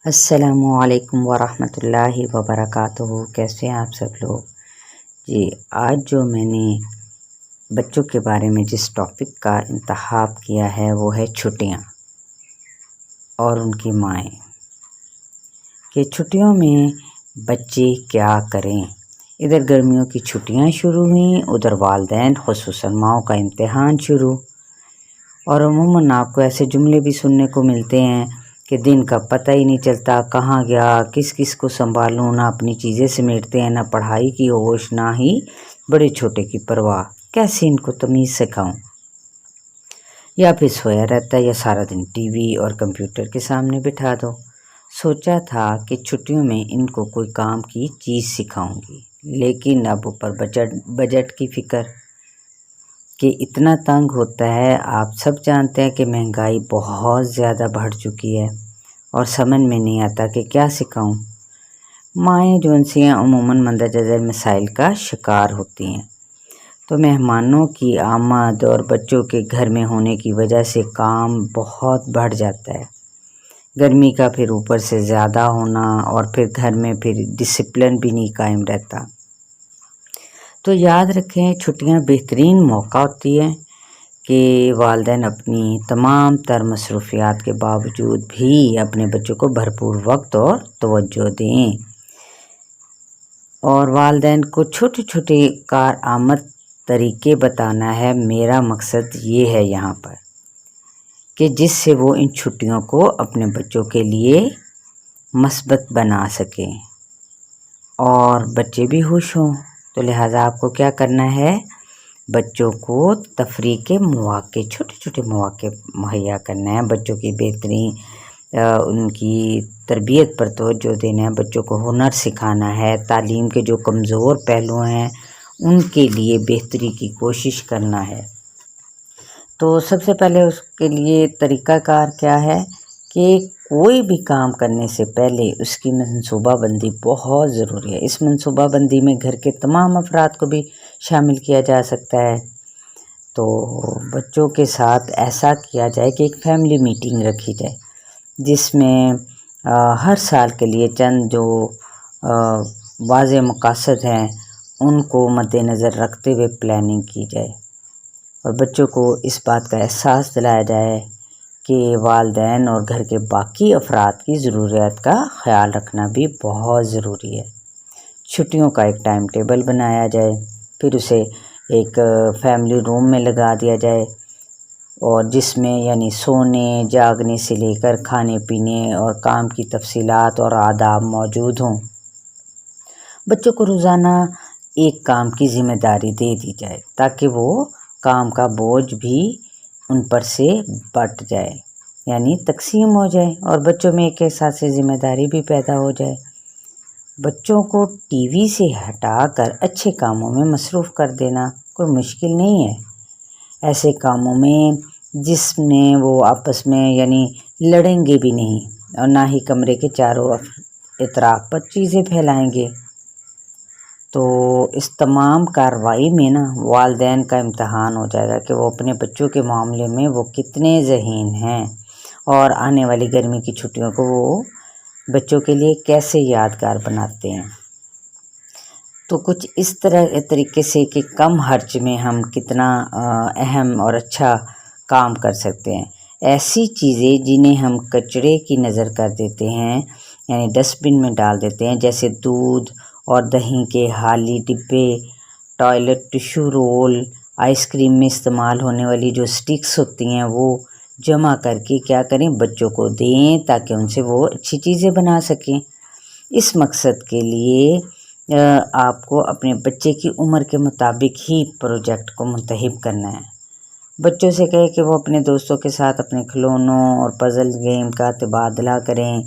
السلام علیکم ورحمۃ اللہ وبرکاتہ۔ کیسے ہیں آپ سب لوگ؟ جی، آج جو میں نے بچوں کے بارے میں جس ٹاپک کا انتخاب کیا ہے وہ ہے چھٹیاں اور ان کی مائیں، کہ چھٹیوں میں بچے کیا کریں۔ ادھر گرمیوں کی چھٹیاں شروع ہوئیں، ادھر والدین خصوصاً ماؤں کا امتحان شروع، اور عموماً آپ کو ایسے جملے بھی سننے کو ملتے ہیں کہ دن کا پتہ ہی نہیں چلتا، کہاں گیا، کس کس کو سنبھالوں، نہ اپنی چیزیں سمیٹتے ہیں، نہ پڑھائی کی ہوش، نہ ہی بڑے چھوٹے کی پرواہ، کیسے ان کو تمیز سکھاؤں۔ یا پھر سویا رہتا ہے یا سارا دن ٹی وی اور کمپیوٹر کے سامنے بٹھا دو۔ سوچا تھا کہ چھٹیوں میں ان کو کوئی کام کی چیز سکھاؤں گی، لیکن اب اوپر بجٹ کی فکر کہ اتنا تنگ ہوتا ہے۔ آپ سب جانتے ہیں کہ مہنگائی بہت زیادہ بڑھ چکی ہے اور سمجھ میں نہیں آتا کہ کیا سکھاؤں۔ مائیں جو ان سے عموماً مندرجہ ذیل مسائل کا شکار ہوتی ہیں، تو مہمانوں کی آمد اور بچوں کے گھر میں ہونے کی وجہ سے کام بہت بڑھ جاتا ہے۔ گرمی کا پھر اوپر سے زیادہ ہونا، اور پھر گھر میں پھر ڈسپلن بھی نہیں قائم رہتا۔ تو یاد رکھیں، چھٹیاں بہترین موقع ہوتی ہے کہ والدین اپنی تمام تر مصروفیات کے باوجود بھی اپنے بچوں کو بھرپور وقت اور توجہ دیں، اور والدین کو چھوٹے چھوٹے کارآمد طریقے بتانا ہے۔ میرا مقصد یہ ہے یہاں پر کہ جس سے وہ ان چھٹیوں کو اپنے بچوں کے لیے مثبت بنا سکیں اور بچے بھی خوش ہوں۔ تو لہٰذا آپ کو کیا کرنا ہے، بچوں کو تفریح کے مواقع، چھوٹے چھوٹے مواقع مہیا کرنا ہے، بچوں کی بہترین ان کی تربیت پر توجہ دینا ہے، بچوں کو ہنر سکھانا ہے، تعلیم کے جو کمزور پہلو ہیں ان کے لیے بہتری کی کوشش کرنا ہے۔ تو سب سے پہلے اس کے لیے طریقہ کار کیا ہے کہ کوئی بھی کام کرنے سے پہلے اس کی منصوبہ بندی بہت ضروری ہے۔ اس منصوبہ بندی میں گھر کے تمام افراد کو بھی شامل کیا جا سکتا ہے۔ تو بچوں کے ساتھ ایسا کیا جائے کہ ایک فیملی میٹنگ رکھی جائے، جس میں ہر سال کے لیے چند جو واضح مقاصد ہیں ان کو مد نظر رکھتے ہوئے پلاننگ کی جائے، اور بچوں کو اس بات کا احساس دلایا جائے کہ والدین اور گھر کے باقی افراد کی ضروریات کا خیال رکھنا بھی بہت ضروری ہے۔ چھٹیوں کا ایک ٹائم ٹیبل بنایا جائے، پھر اسے ایک فیملی روم میں لگا دیا جائے، اور جس میں یعنی سونے جاگنے سے لے کر کھانے پینے اور کام کی تفصیلات اور آداب موجود ہوں۔ بچوں کو روزانہ ایک کام کی ذمہ داری دے دی جائے تاکہ وہ کام کا بوجھ بھی ان پر سے بٹ جائے، یعنی تقسیم ہو جائے، اور بچوں میں ایک احساس ذمہ داری بھی پیدا ہو جائے۔ بچوں کو ٹی وی سے ہٹا کر اچھے کاموں میں مصروف کر دینا کوئی مشکل نہیں ہے، ایسے کاموں میں جس میں وہ آپس میں یعنی لڑیں گے بھی نہیں، اور نہ ہی کمرے کے چاروں اطراف پر چیزیں پھیلائیں گے۔ تو اس تمام کارروائی میں والدین کا امتحان ہو جائے گا کہ وہ اپنے بچوں کے معاملے میں وہ کتنے ذہین ہیں، اور آنے والی گرمی کی چھٹیوں کو وہ بچوں کے لیے کیسے یادگار بناتے ہیں۔ تو کچھ اس طریقے سے کہ کم خرچ میں ہم کتنا اہم اور اچھا کام کر سکتے ہیں۔ ایسی چیزیں جنہیں ہم کچرے کی نظر کر دیتے ہیں، یعنی ڈسٹ بن میں ڈال دیتے ہیں، جیسے دودھ اور دہی کے خالی ڈبے، toilet tissue roll, ice cream میں استعمال ہونے والی جو سٹکس ہوتی ہیں وہ جمع کر کے کیا کریں، بچوں کو دیں تاکہ ان سے وہ اچھی چیزیں بنا سکیں۔ اس مقصد کے لیے آپ کو اپنے بچے کی عمر کے مطابق ہی پروجیکٹ کو منتخب کرنا ہے۔ بچوں سے کہے کہ وہ اپنے دوستوں کے ساتھ اپنے کھلونوں اور پزل گیم کا تبادلہ کریں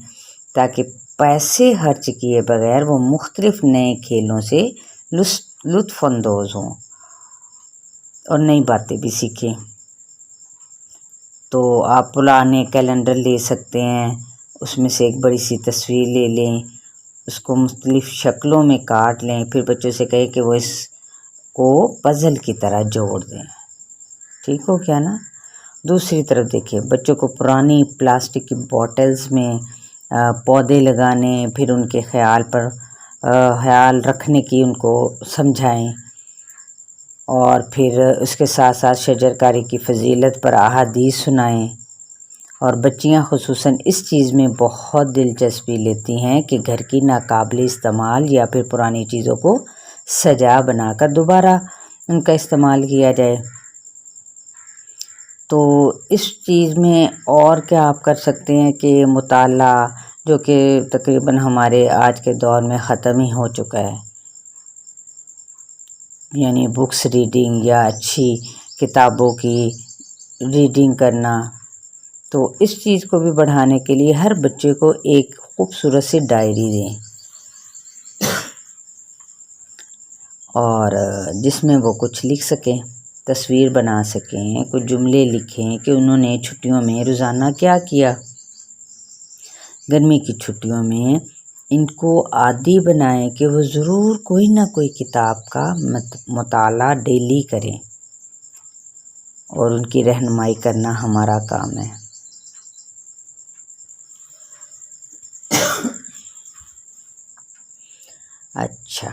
تاکہ پیسے خرچ کیے بغیر وہ مختلف نئے کھیلوں سے لطف اندوز ہوں اور نئی باتیں بھی سیکھیں۔ تو آپ پرانے کیلنڈر لے سکتے ہیں، اس میں سے ایک بڑی سی تصویر لے لیں، اس کو مختلف شکلوں میں کاٹ لیں، پھر بچوں سے کہیں کہ وہ اس کو پزل کی طرح جوڑ دیں۔ ٹھیک ہو کیا نا؟ دوسری طرف دیکھیں، بچوں کو پرانی پلاسٹک کی بوٹلز میں پودے لگانے، پھر ان کے خیال رکھنے کی ان کو سمجھائیں، اور پھر اس کے ساتھ ساتھ شجرکاری کی فضیلت پر احادیث سنائیں۔ اور بچیاں خصوصاً اس چیز میں بہت دلچسپی لیتی ہیں کہ گھر کی ناقابل استعمال یا پھر پرانی چیزوں کو سجا بنا کر دوبارہ ان کا استعمال کیا جائے۔ تو اس چیز میں اور کیا آپ کر سکتے ہیں کہ مطالعہ، جو کہ تقریباً ہمارے آج کے دور میں ختم ہی ہو چکا ہے، یعنی بکس ریڈنگ یا اچھی کتابوں کی ریڈنگ کرنا، تو اس چیز کو بھی بڑھانے کے لیے ہر بچے کو ایک خوبصورت سی ڈائری دیں، اور جس میں وہ کچھ لکھ سکیں، تصویر بنا سکیں، کچھ جملے لکھیں کہ انہوں نے چھٹیوں میں روزانہ کیا کیا۔ گرمی کی چھٹیوں میں ان کو عادی بنائیں کہ وہ ضرور کوئی نہ کوئی کتاب کا مطالعہ ڈیلی کریں، اور ان کی رہنمائی کرنا ہمارا کام ہے۔ اچھا،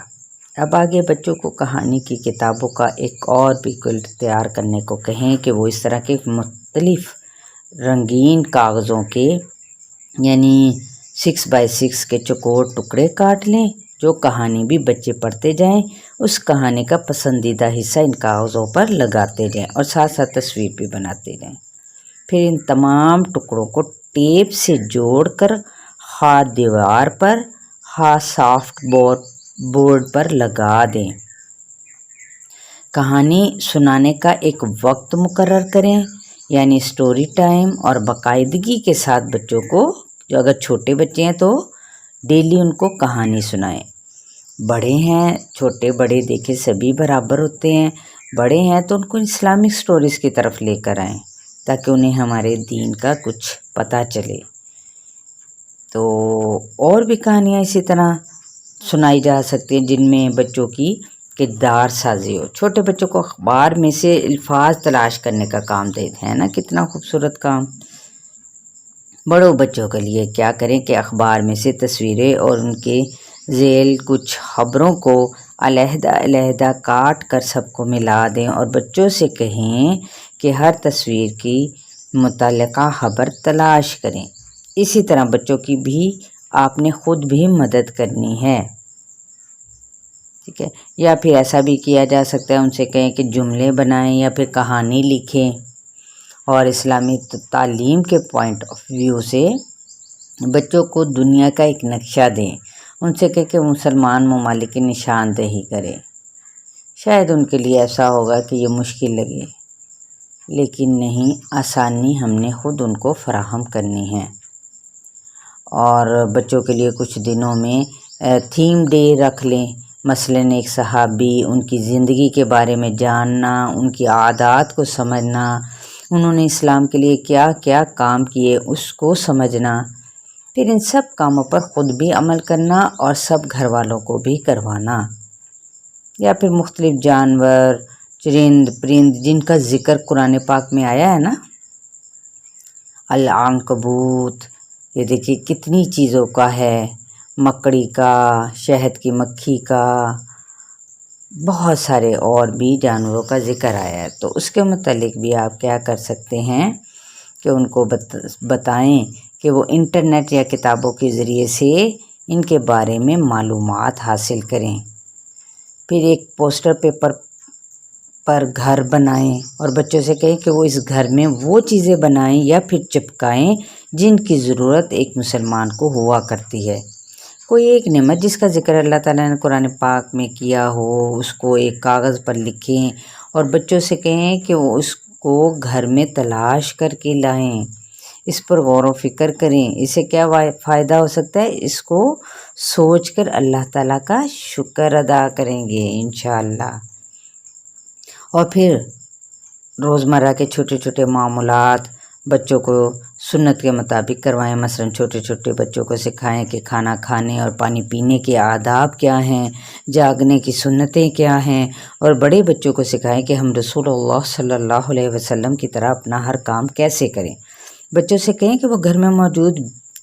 اب آگے بچوں کو کہانی کی کتابوں کا ایک اور بھی کلٹ تیار کرنے کو کہیں کہ وہ اس طرح کے مختلف رنگین کاغذوں کے، یعنی 6x6 کے چوکور ٹکڑے کاٹ لیں، جو کہانی بھی بچے پڑھتے جائیں، اس کہانی کا پسندیدہ حصہ ان کاغذوں پر لگاتے جائیں اور ساتھ ساتھ تصویر بھی بناتے جائیں۔ پھر ان تمام ٹکڑوں کو ٹیپ سے جوڑ کر خواہ دیوار پر خواہ سافٹ بورڈ پر لگا دیں۔ کہانی سنانے کا ایک وقت مقرر کریں، یعنی سٹوری ٹائم، اور باقاعدگی کے ساتھ بچوں کو، جو اگر چھوٹے بچے ہیں تو ڈیلی ان کو کہانی سنائیں۔ بڑے ہیں، چھوٹے بڑے دیکھیں سبھی برابر ہوتے ہیں، بڑے ہیں تو ان کو اسلامک سٹوریز کی طرف لے کر آئیں تاکہ انہیں ہمارے دین کا کچھ پتہ چلے۔ تو اور بھی کہانیاں اسی طرح سنائی جا سکتی ہیں جن میں بچوں کی کردار سازی ہو۔ چھوٹے بچوں کو اخبار میں سے الفاظ تلاش کرنے کا کام دیتے ہیں نا، کتنا خوبصورت کام۔ بڑوں بچوں کے لیے کیا کریں کہ اخبار میں سے تصویریں اور ان کے ذیل کچھ خبروں کو علیحدہ علیحدہ کاٹ کر سب کو ملا دیں، اور بچوں سے کہیں کہ ہر تصویر کی متعلقہ خبر تلاش کریں۔ اسی طرح بچوں کی بھی آپ نے خود بھی مدد کرنی ہے، ٹھیک ہے؟ یا پھر ایسا بھی کیا جا سکتا ہے، ان سے کہیں کہ جملے بنائیں یا پھر کہانی لکھیں، اور اسلامی تعلیم کے پوائنٹ آف ویو سے بچوں کو دنیا کا ایک نقشہ دیں۔ ان سے کہیں کہ مسلمان ممالک کی نشاندہی کریں۔ شاید ان کے لیے ایسا ہوگا کہ یہ مشکل لگے، لیکن نہیں، آسانی ہم نے خود ان کو فراہم کرنی ہے۔ اور بچوں کے لیے کچھ دنوں میں تھیم ڈے رکھ لیں، مثلاً ایک صحابی، ان کی زندگی کے بارے میں جاننا، ان کی عادات کو سمجھنا، انہوں نے اسلام کے لیے کیا کیا کام کیے اس کو سمجھنا، پھر ان سب کاموں پر خود بھی عمل کرنا اور سب گھر والوں کو بھی کروانا۔ یا پھر مختلف جانور، چرند پرند جن کا ذکر قرآن پاک میں آیا ہے نا، العنکبوت، یہ دیکھیے کتنی چیزوں کا ہے، مکڑی کا، شہد کی مکھی کا، بہت سارے اور بھی جانوروں کا ذکر آیا ہے۔ تو اس کے متعلق بھی آپ کیا کر سکتے ہیں کہ ان کو بتائیں کہ وہ انٹرنیٹ یا کتابوں کے ذریعے سے ان کے بارے میں معلومات حاصل کریں۔ پھر ایک پوسٹر پیپر پر گھر بنائیں اور بچوں سے کہیں کہ وہ اس گھر میں وہ چیزیں بنائیں یا پھر چپکائیں جن کی ضرورت ایک مسلمان کو ہوا کرتی ہے۔ کوئی ایک نعمت جس کا ذکر اللہ تعالیٰ نے قرآن پاک میں کیا ہو، اس کو ایک کاغذ پر لکھیں اور بچوں سے کہیں کہ وہ اس کو گھر میں تلاش کر کے لائیں، اس پر غور و فکر کریں۔ اسے کیا فائدہ ہو سکتا ہے، اس کو سوچ کر اللہ تعالیٰ کا شکر ادا کریں گے انشاءاللہ۔ اور پھر روزمرہ کے چھوٹے چھوٹے معمولات بچوں کو سنت کے مطابق کروائیں، مثلاً چھوٹے چھوٹے بچوں کو سکھائیں کہ کھانا کھانے اور پانی پینے کے آداب کیا ہیں، جاگنے کی سنتیں کیا ہیں، اور بڑے بچوں کو سکھائیں کہ ہم رسول اللہ صلی اللہ علیہ وسلم کی طرح اپنا ہر کام کیسے کریں۔ بچوں سے کہیں کہ وہ گھر میں موجود